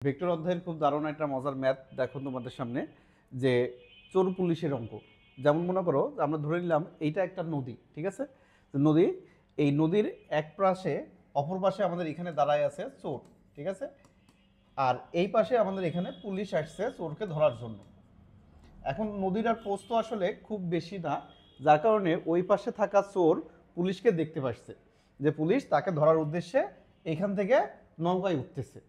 Vector অধ্যায়ের খুব দারুণ একটা মজার ম্যাথ দেখো তোমাদের সামনে, যে চোর পুলিশের অঙ্ক। যেমন মনে করো আমরা ধরে নিলাম এইটা একটা নদী, ঠিক আছে? নদী, এই নদীর এক পাশে অপর পাশে আমাদের এখানে দাঁড়ায় আছে চোর, ঠিক আছে? আর এই পাশে আমাদের এখানে পুলিশ আসছে চোরকে ধরার জন্য। এখন নদীর আর পোস্ত আসলে খুব বেশি না, যার কারণে ওই পাশে থাকা চোর পুলিশকে দেখতে পাচ্ছে যে পুলিশ তাকে ধরার উদ্দেশ্যে এখান থেকে নৌকায় উঠতেছে।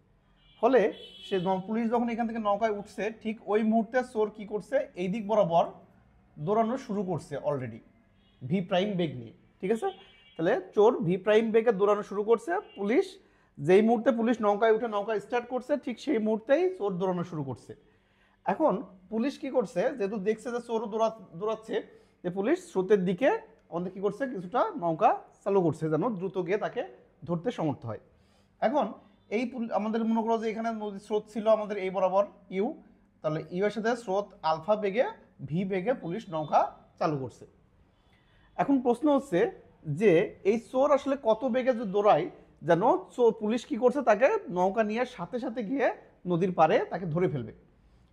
ফলে সে পুলিশ যখন এখান থেকে নৌকায় উঠছে, ঠিক ওই মুহূর্তে চোর কি করছে, এই দিক বরাবর দৌড়ানো শুরু করছে অলরেডি ভি প্রাইম বেগ নিয়ে, ঠিক আছে? তাহলে চোর ভি প্রাইম বেগে দৌড়ানো শুরু করছে। পুলিশ যেই মুহূর্তে পুলিশ নৌকায় উঠে নৌকা স্টার্ট করছে, ঠিক সেই মুহূর্তেই চোর দৌড়ানো শুরু করছে। এখন পুলিশ কি করছে, যেহেতু দেখছে যে চোর দৌড়াচ্ছে, যে পুলিশ স্রোতের দিকে আমাদের কি করছে, কিছুটা নৌকা চালু করছে যেন দ্রুত গিয়ে তাকে ধরতে সমর্থ হয়। এখন এই আমাদের মনে করো যে এখানে নদীর স্রোত ছিল আমাদের এই বরাবর ইউ, তাহলে ইউ এর সাথে স্রোত আলফা বেগে ভি বেগে পুলিশ নৌকা চালু করছে। এখন প্রশ্ন হচ্ছে যে এই চোর আসলে কত বেগে যে দৌড়ায় যেন পুলিশ কি করছে, তাকে নৌকা নিয়ে সাথে সাথে গিয়ে নদীর পাড়ে তাকে ধরে ফেলবে।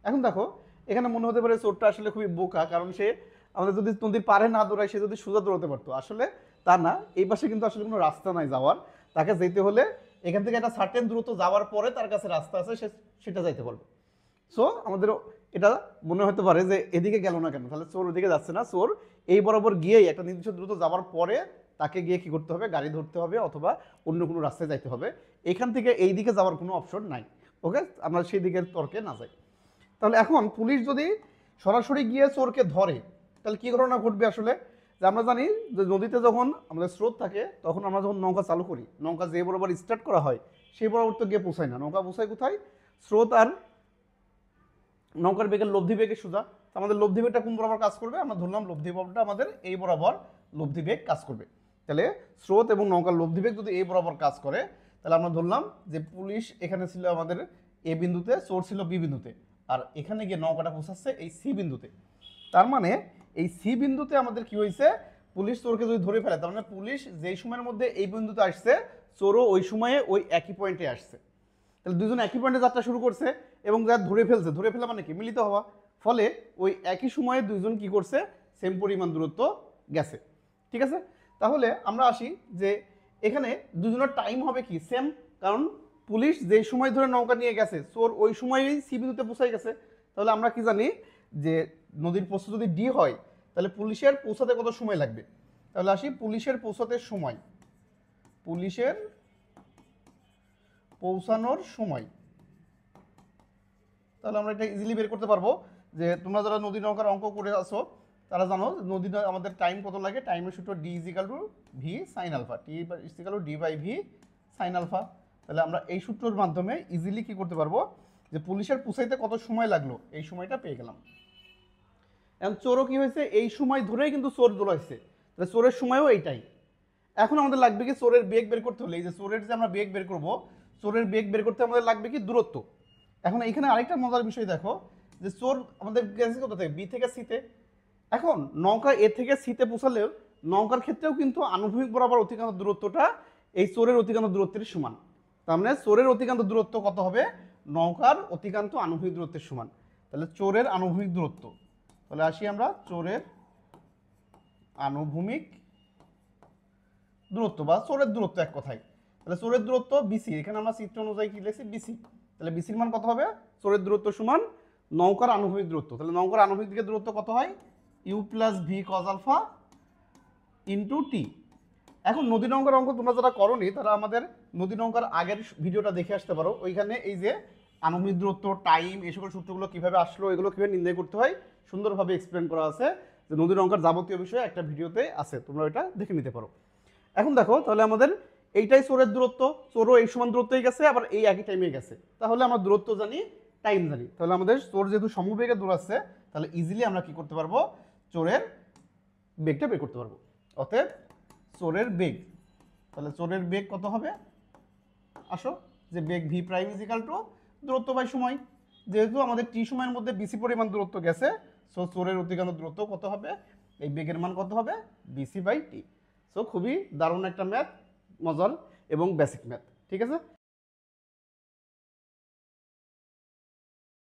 এখন দেখো এখানে মনে হতে পারে চোরটা আসলে খুবই বোকা, কারণ সে আমাদের যদি নদীর পাড়ে না দৌড়ায়, সে যদি সোজা দৌড়াতে পারতো। আসলে তা না, এই পাশে কিন্তু আসলে কোনো রাস্তা নাই যাওয়ার। তাকে যেতে হলে এখান থেকে একটা সার্টেন দূরত্ব যাওয়ার পরে তার কাছে রাস্তা আছে, সে সেটা যাইতে পারবে। সো আমাদের এটা মনে হতে পারে যে এদিকে গেল না কেন, তাহলে চোর ওদিকে যাচ্ছে না, চোর এই বরাবর গিয়েই একটা নির্দিষ্ট দ্রুত যাওয়ার পরে তাকে গিয়ে কি করতে হবে, গাড়ি ধরতে হবে অথবা অন্য কোনো রাস্তায় যাইতে হবে। এখান থেকে এই দিকে যাওয়ার কোনো অপশন নাই। ওকে, আমরা সেই দিকের তর্কে না যাই। তাহলে এখন পুলিশ যদি সরাসরি গিয়ে চোরকে ধরে, তাহলে কী ঘটনা ঘটবে আসলে? যে আমরা জানি যে নদীতে যখন আমাদের স্রোত থাকে, তখন আমরা যখন নৌকা চালু করি, নৌকা যে বরাবর স্টার্ট করা হয় সেই বরাবর তো গিয়ে পৌঁছায় না। নৌকা পৌঁছায় কোথায়? স্রোত আর নৌকার বেগের লব্ধি বেগে সোজা। আমাদের লব্ধি বেগটা কোন বরাবর কাজ করবে? আমরা ধরলাম লব্ধি বেগটা আমাদের এই বরাবর লব্ধি বেগ কাজ করবে। তাহলে স্রোত এবং নৌকার লব্ধি বেগ যদি এই বরাবর কাজ করে, তাহলে আমরা ধরলাম যে পুলিশ এখানে ছিল আমাদের এ বিন্দুতে, চোর ছিল বি বিন্দুতে, আর এখানে গিয়ে নৌকাটা পৌঁছাচ্ছে এই সি বিন্দুতে। তার মানে এই সি বিন্দুতে আমাদের কি হয়েছে, পুলিশ চোরকে যদি ধরে ফেলে, তার মানে পুলিশ যেই সময়ের মধ্যে এই বিন্দুতে আসছে, চোরও ওই সময়ে ওই একই পয়েন্টে আসছে। তাহলে দুজন একই পয়েন্টে যাত্রা শুরু করছে এবং যারা ধরে ফেলছে, ধরে ফেলা মানে কি, মিলিত হওয়া। ফলে ওই একই সময়ে দুইজন কি করছে, সেম পরিমাণ দূরত্ব গেছে, ঠিক আছে? তাহলে আমরা আসি যে এখানে দুজনের টাইম হবে কি সেম, কারণ পুলিশ যেই সময় ধরে নৌকা নিয়ে গেছে, চোর ওই সময়ই সি বিন্দুতে পৌঁছাই গেছে। তাহলে আমরা কি জানি যে নদীর প্রস্থ যদি ডি হয়, তাহলে পুলিশের পৌঁছাতে কত সময় লাগবে? তাহলে আসি পুলিশের পৌঁছাতে সময়, পুলিশের পৌঁছানোর সময়। তাহলে আমরা এটা ইজিলি বের করতে পারবো যে তোমরা যারা নদী নৌকার অঙ্ক করে আসো তারা জানো নদী আমাদের টাইম কত লাগে। টাইমের সূত্র D is equal to V sine alpha, T is equal to D by V sine alpha. তাহলে আমরা এই সূত্রের মাধ্যমে ইজিলি কি করতে পারবো, যে পুলিশের পৌঁছাইতে কত সময় লাগলো এই সময়টা পেয়ে গেলাম। এখন চোরও কি হয়েছে, এই সময় ধরেই কিন্তু চোর দৌড়াইছে, তাহলে চোরের সময়ও এইটাই। এখন আমাদের লাগবে কি চোরের বেগ বের করতে হলে, এই যে চোরের যে আমরা বেগ বের করবো, চোরের বেগ বের করতে আমাদের লাগবে কি দূরত্ব। এখন এখানে আরেকটা মজার বিষয় দেখো, যে চোর আমাদের গেছে কোথা থেকে, বি থেকে সিতে। এখন নৌকা এ থেকে সিতে পৌঁছালেও নৌকার ক্ষেত্রেও কিন্তু আনুভূমিক বরাবর অতিক্রান্ত দূরত্বটা এই চোরের অতিক্রান্ত দূরত্বের সমান। তার মানে চোরের অতিক্রান্ত দূরত্ব কত হবে, নৌকার অতিক্রান্ত আনুভূমিক দূরত্বের সমান। তাহলে চোরের আনুভূমিক দূরত্ব, তাহলে আসি আমরা চোরের আনুভূমিক দূরত্ব বা চোরের দূরত্ব এক কথায়। তাহলে চোরের দূরত্ব বিসি, এখানে আমরা চিত্র অনুযায়ী কি লিখছি বিসি। তাহলে বিসির মান কত হবে, চোরের দূরত্ব সমান নৌকার আনুভূমিক দূরত্ব। তাহলে নৌকার আনুভূমিক দিকের দূরত্ব কত হয়, u plus v cos alpha into t. এখন নদী নৌকার অঙ্ক তোমরা যারা করনি তারা আমাদের নদী নৌকার আগের ভিডিওটা দেখে আসতে পারো। ওইখানে এই যে আনুভূমিক দূরত্ব, টাইম, এই সকল সূত্রগুলো কীভাবে আসলো, এগুলো কীভাবে নির্ণয় করতে হয় সুন্দরভাবে এক্সপ্লেন করা আছে, যে নদী নৌকার যাবতীয় বিষয়ে একটা ভিডিওতে আছে, তোমরা এটা দেখে নিতে পারো। এখন দেখো তাহলে আমাদের এইটাই চোরের দূরত্ব, চোরও এই সমান দূরত্বই গেছে, আবার এই একই টাইমে গেছে। তাহলে আমরা দূরত্ব জানি, টাইম জানি, তাহলে আমাদের চোর যেহেতু সমবেগে দৌড়াচ্ছে, তাহলে ইজিলি আমরা কি করতে পারবো, চোরের বেগটা বের করতে পারবো। অতএব চোরের বেগ, তাহলে চোরের বেগ কত হবে, আসো যে বেগ ভি প্রাইম ইজিক্যাল টু দূরত্ব বাই সময়। যেহেতু আমাদের টি সময়ের মধ্যে বিসি পরিমাণ দূরত্ব গেছে, সো চোরের অতিক্রান্ত দূরত্ব কত হবে, এই বেগের মান কত হবে, বিসি বাই টি। সো খুবই দারুণ একটা ম্যাথ, মজার এবং বেসিক ম্যাথ, ঠিক আছে।